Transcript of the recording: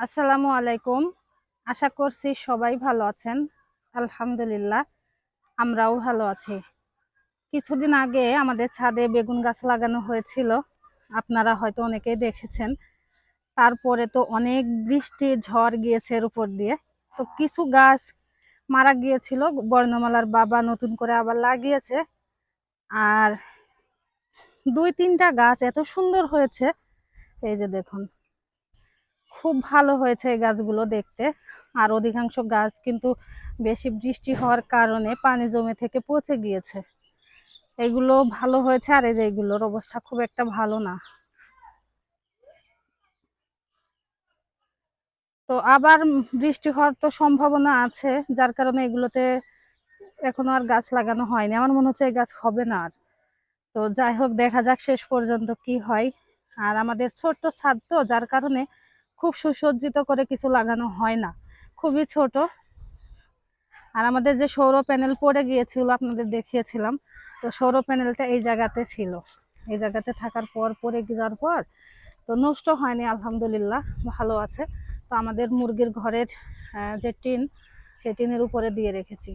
আসসালামু আলাইকুম। আশা করছি সবাই ভালো আছেন। আলহামদুলিল্লাহ, আমরাও ভালো আছি। কিছুদিন আগে আমাদের ছাদে বেগুন গাছ লাগানো হয়েছিল, আপনারা হয়তো অনেকেই দেখেছেন। তারপরে তো অনেক বৃষ্টি ঝড় গিয়েছে এর উপর দিয়ে, তো কিছু গাছ মারা গিয়েছিল। বর্ণমালার বাবা নতুন করে আবার লাগিয়েছে, আর দুই তিনটা গাছ এত সুন্দর হয়েছে। এই যে দেখুন, খুব ভালো হয়েছে এই গাছগুলো দেখতে। আর অধিকাংশ গাছ কিন্তু বেশি বৃষ্টি হওয়ার কারণে পানি জমে থেকে পচে গিয়েছে। এগুলো ভালো হয়েছে, আর এই যে এগুলোর অবস্থা খুব একটা ভালো না। তো আবার বৃষ্টি হওয়ার তো সম্ভাবনা আছে, যার কারণে এগুলোতে এখনো আর গাছ লাগানো হয়নি। আমার মনে হচ্ছে এই গাছ হবে না আর। তো যাই হোক, দেখা যাক শেষ পর্যন্ত কি হয়। আর আমাদের ছোট্ট ছাদ তো, যার কারণে খুব সুসজ্জিত করে কিছু লাগানো হয় না, খুবই ছোট। আর আমাদের যে সৌর প্যানেল পড়ে গিয়েছিল আপনাদের দেখিয়েছিলাম, তো সৌর প্যানেলটা এই জায়গাতে ছিল। এই জায়গাতে থাকার পর পড়ে যাওয়ার পর তো নষ্ট হয়নি, আলহামদুলিল্লাহ ভালো আছে। তো আমাদের মুরগির ঘরের যে টিন, সেই টিনের উপরে দিয়ে রেখেছি।